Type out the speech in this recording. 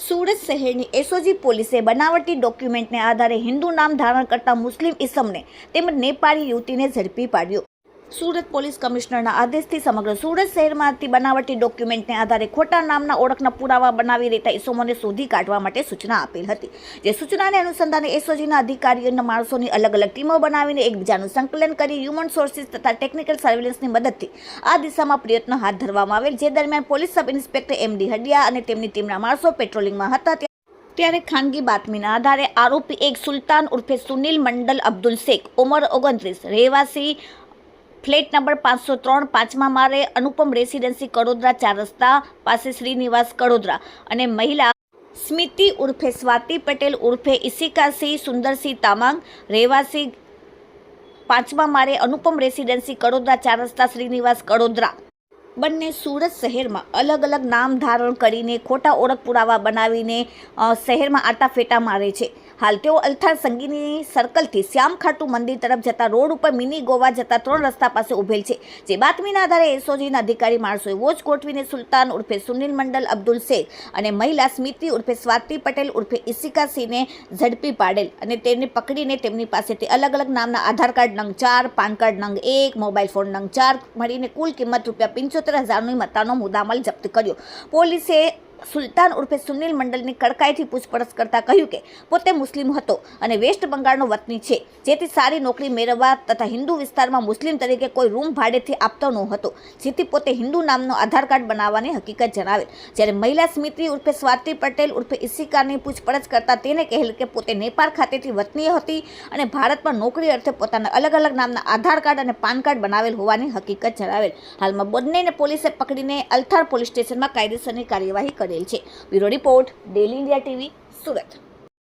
સુરત શહેરની એસઓજી પોલીસે બનાવટી ડોક્યુમેન્ટને આધારે હિન્દુ નામ ધારણ કરતા મુસ્લિમ ઇસમને તેમજ નેપાળી યુવતીને ઝડપી પાડ્યો। સુરત પોલીસ કમિશનરના આદેશથી સમગ્ર સુરત શહેરમાંથી બનાવટી ડોક્યુમેન્ટને આધારે ખોટા નામના ઓળખના પુરાવા બનાવી રહેતા ઇસમોને શોધી કાઢવા માટે સૂચના આપેલ હતી। જે સૂચનાને અનુસંધાને એસઓજીના અધિકારીઓના માણસોની અલગ અલગ ટીમો બનાવીને એકબીજાનું સંકલન કરી હ્યુમન સોર્સિસ તથા ટેકનિકલ સર્વેલન્સની મદદથી આ દિશામાં પ્રયત્નો હાથ ધરવામાં આવેલ। જે દરમિયાન પોલીસ સબ ઇન્સ્પેક્ટર MD હડિયા અને તેમની ટીમના માણસો પેટ્રોલિંગમાં હતા ત્યારે ખાનગી બાતમીના આધારે આરોપી એક સુલતાન ઉર્ફે સુનિલ મંડલ અબ્દુલ શેખ ઉંમર 29 રહેવાસી ફ્લેટ નંબર 503 પાંચમા માળે અનુપમ રેસિડેન્સી કડોદરા 4 રસ્તા પાસે શ્રીનિવાસ કડોદરા અને મહિલા સ્મિતિ ઉર્ફે સ્વાતિ પટેલ ઉર્ફે ઇશિકાસિંહ સુંદરસિંહ તામાંગ રહેવાસી પાંચમા માળે અનુપમ રેસિડેન્સી કડોદરા 4 રસ્તા શ્રીનિવાસ કડોદરા બંને સુરત શહેરમાં અલગ અલગ નામ ધારણ કરીને ખોટા ઓળખ પુરાવા બનાવીને શહેરમાં આટાફેટા મારે છે। હાલ તેઓ અલથાણ સંગીની સર્કલથી શ્યામ ખાટુ મંદિર તરફ જતા રોડ ઉપર મિની ગોવા જતા 3 રસ્તા પાસે ઉભેલ છે। જે બાતમીના આધારે એસઓજીના અધિકારી માણસોએ વોચ ગોઠવીને સુલતાન ઉર્ફે સુનિલ મંડલ અબ્દુલ શેખ અને મહિલા સ્મિતિ ઉર્ફે સ્વાતિ પટેલ ઉર્ફે ઇશિકાસિંહને ઝડપી પાડેલ અને તેને પકડીને તેમની પાસેથી અલગ અલગ નામના આધાર કાર્ડ નંગ 4, પાન કાર્ડ નંગ 1, મોબાઈલ ફોન નંગ 4 મળીને કુલ કિંમત ₹75,000ની મત્તાનો મુદ્દામાલ જપ્ત કર્યો। પોલીસે સુલતાન ઉર્ફે સુનિલ મંડલની કડકાઈથી પૂછપરછ કરતા કહ્યું કે પોતે મુસ્લિમ હતો અને વેસ્ટ બંગાળનો વતની છે, જેથી સારી નોકરી મેળવવા તથા હિન્દુ વિસ્તારમાં મુસ્લિમ તરીકે કોઈ રૂમ ભાડેથી આપતો ન હતો, જેથી પોતે હિન્દુ નામનો આધાર કાર્ડ બનાવવાની હકીકત જણાવેલ। જ્યારે મહિલા સ્મિતિ ઉર્ફે સ્વાતિ પટેલ ઉર્ફે ઇશિકાની પૂછપરછ કરતા તેને કહેલ કે પોતે નેપાળ ખાતેથી વતની હતી અને ભારતમાં નોકરી અર્થે પોતાના અલગ અલગ નામના આધાર કાર્ડ અને પાન કાર્ડ બનાવેલ હોવાની હકીકત જણાવેલ। હાલમાં બંનેને પોલીસે પકડીને અલથાણ પોલીસ સ્ટેશનમાં કાયદેસરની કાર્યવાહી કરેલ છે। Bureau report, daily India TV, Surat.